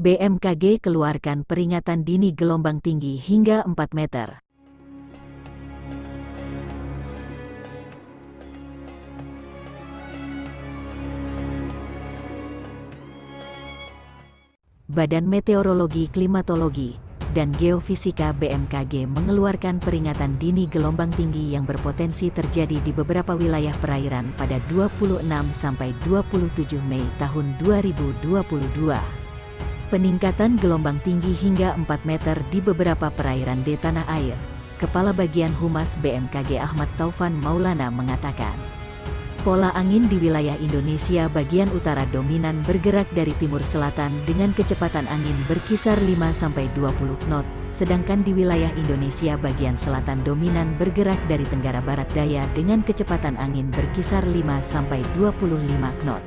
BMKG keluarkan peringatan dini gelombang tinggi hingga 4 meter. Badan Meteorologi, Klimatologi, dan Geofisika BMKG mengeluarkan peringatan dini gelombang tinggi yang berpotensi terjadi di beberapa wilayah perairan pada 26 sampai 27 Mei tahun 2022. Peningkatan gelombang tinggi hingga 4 meter di beberapa perairan di tanah air. Kepala Bagian Humas BMKG Ahmad Taufan Maulana mengatakan, pola angin di wilayah Indonesia bagian utara dominan bergerak dari timur selatan dengan kecepatan angin berkisar 5-20 knot, sedangkan di wilayah Indonesia bagian selatan dominan bergerak dari tenggara barat daya dengan kecepatan angin berkisar 5-25 knot.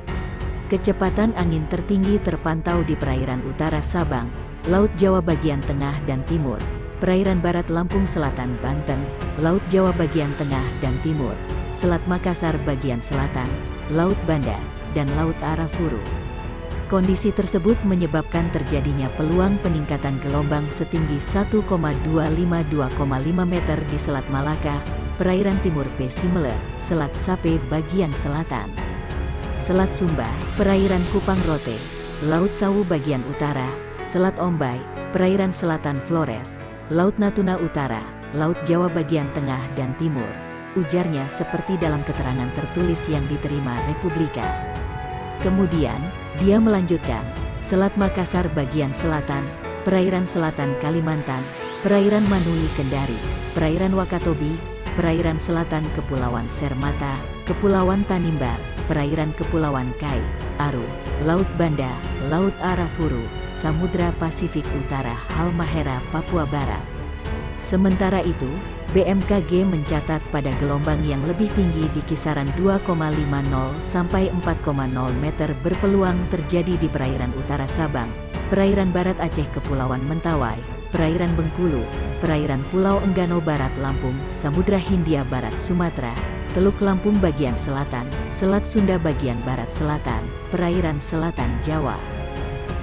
Kecepatan angin tertinggi terpantau di perairan utara Sabang, Laut Jawa bagian tengah dan timur, perairan barat Lampung Selatan Banten, Laut Jawa bagian tengah dan timur, Selat Makassar bagian selatan, Laut Banda, dan Laut Arafuru. Kondisi tersebut menyebabkan terjadinya peluang peningkatan gelombang setinggi 1,252,5 meter di Selat Malaka, perairan timur Pesimeler, Selat Sape bagian selatan, Selat Sumba, perairan Kupang Rote, Laut Sawu bagian utara, Selat Ombai, perairan selatan Flores, Laut Natuna Utara, Laut Jawa bagian tengah dan timur, ujarnya seperti dalam keterangan tertulis yang diterima Republika. Kemudian, dia melanjutkan, Selat Makassar bagian selatan, perairan selatan Kalimantan, perairan Manui Kendari, perairan Wakatobi, perairan selatan Kepulauan Sermata, Kepulauan Tanimbar, perairan Kepulauan Kai, Aru, Laut Banda, Laut Arafuru, Samudra Pasifik Utara Halmahera Papua Barat. Sementara itu, BMKG mencatat pada gelombang yang lebih tinggi di kisaran 2,50 sampai 4,0 meter berpeluang terjadi di perairan utara Sabang, perairan barat Aceh Kepulauan Mentawai, perairan Bengkulu, perairan Pulau Enggano Barat Lampung, Samudra Hindia Barat Sumatera, Teluk Lampung bagian selatan, Selat Sunda bagian barat selatan, perairan selatan Jawa.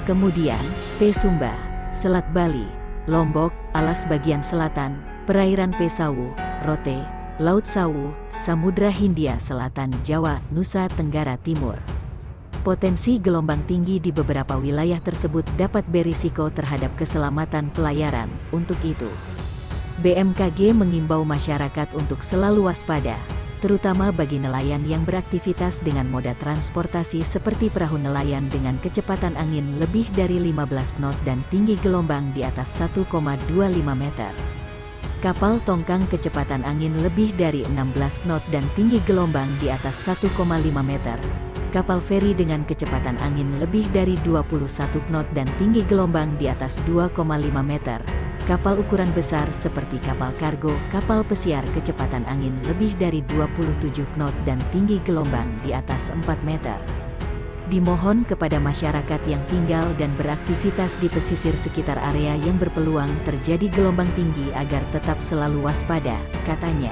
Kemudian, Sumba, Selat Bali, Lombok, Alas bagian selatan, perairan Pesawu, Rote, Laut Sawu, Samudra Hindia Selatan Jawa, Nusa Tenggara Timur. Potensi gelombang tinggi di beberapa wilayah tersebut dapat berisiko terhadap keselamatan pelayaran. Untuk itu, BMKG mengimbau masyarakat untuk selalu waspada, terutama bagi nelayan yang beraktivitas dengan moda transportasi seperti perahu nelayan dengan kecepatan angin lebih dari 15 knot dan tinggi gelombang di atas 1,25 meter. Kapal tongkang kecepatan angin lebih dari 16 knot dan tinggi gelombang di atas 1,5 meter. Kapal feri dengan kecepatan angin lebih dari 21 knot dan tinggi gelombang di atas 2,5 meter. Kapal ukuran besar seperti kapal kargo, kapal pesiar kecepatan angin lebih dari 27 knot dan tinggi gelombang di atas 4 meter. Dimohon kepada masyarakat yang tinggal dan beraktivitas di pesisir sekitar area yang berpeluang terjadi gelombang tinggi agar tetap selalu waspada, katanya.